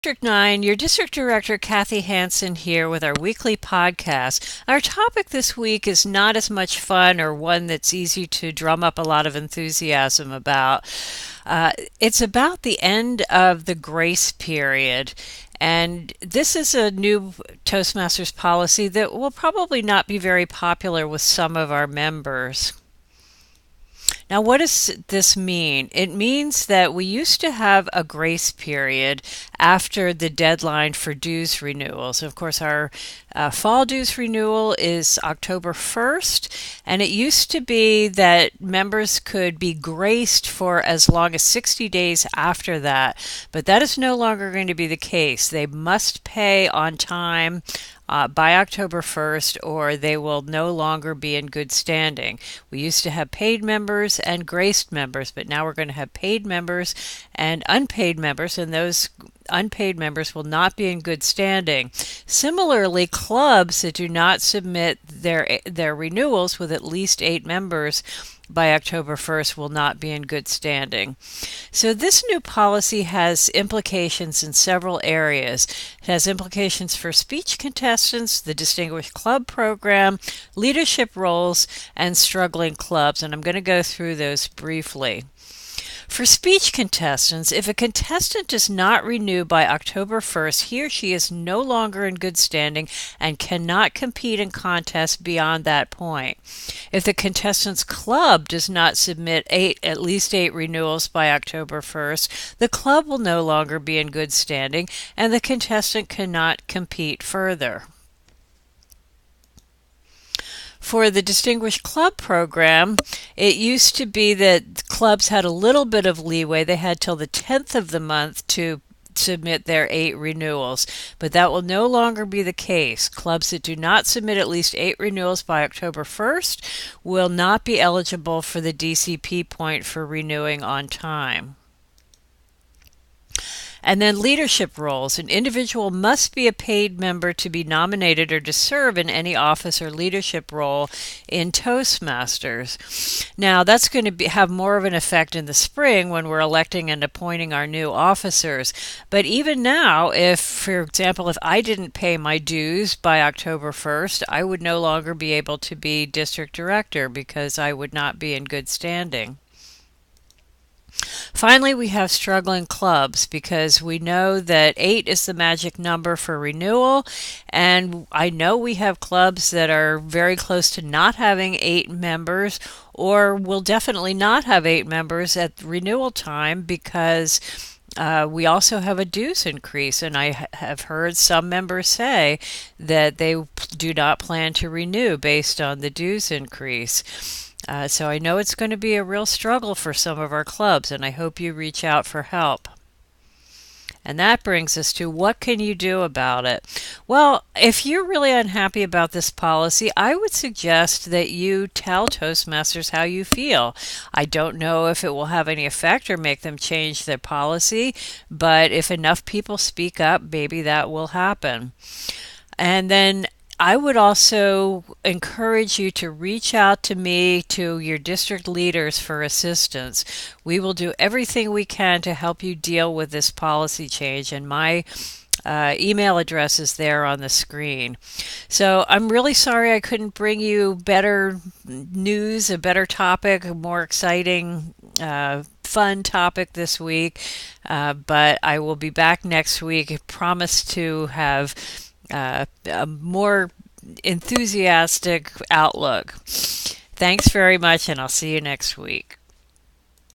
District 9, your District Director Kathy Hansen here with our weekly podcast. Our topic this week is not as much fun or one that's easy to drum up a lot of enthusiasm about. It's about the end of the grace period. And this is a new Toastmasters policy that will probably not be very popular with some of our members. Now, what does this mean? It means that we used to have a grace period after the deadline for dues renewals. Of course, our fall dues renewal is October 1st, and it used to be that members could be graced for as long as 60 days after that, but that is no longer going to be the case. They must pay on time by October 1st, or they will no longer be in good standing. We used to have paid members and graced members, but now we're going to have paid members and unpaid members, and those unpaid members will not be in good standing. Similarly, clubs that do not submit their renewals with at least 8 members by October 1st will not be in good standing. So this new policy has implications in several areas. It has implications for speech contestants, the Distinguished Club Program, leadership roles, and struggling clubs, and I'm going to go through those briefly. For speech contestants, if a contestant does not renew by October 1st, he or she is no longer in good standing and cannot compete in contests beyond that point. If the contestant's club does not submit at least 8 renewals by October 1st, the club will no longer be in good standing and the contestant cannot compete further. For the Distinguished Club Program, it used to be that clubs had a little bit of leeway. They had till the 10th of the month to submit their 8 renewals, but that will no longer be the case. Clubs that do not submit at least 8 renewals by October 1st will not be eligible for the DCP point for renewing on time. And then leadership roles. An individual must be a paid member to be nominated or to serve in any office or leadership role in Toastmasters. Now, that's going to have more of an effect in the spring when we're electing and appointing our new officers. But even now, for example, if I didn't pay my dues by October 1st, I would no longer be able to be district director because I would not be in good standing. Finally, we have struggling clubs because we know that 8 is the magic number for renewal, and I know we have clubs that are very close to not having 8 members or will definitely not have 8 members at renewal time because we also have a dues increase, and I have heard some members say that they do not plan to renew based on the dues increase. So I know it's going to be a real struggle for some of our clubs, and I hope you reach out for help. And that brings us to what can you do about it? Well, if you're really unhappy about this policy, I would suggest that you tell Toastmasters how you feel. I don't know if it will have any effect or make them change their policy, but if enough people speak up, maybe that will happen. And then I would also encourage you to reach out to me, to your district leaders for assistance. We will do everything we can to help you deal with this policy change, and my email address is there on the screen. So I'm really sorry I couldn't bring you better news, a better topic, a more exciting fun topic this week, but I will be back next week. I promise to have a more enthusiastic outlook. Thanks very much, and I'll see you next week.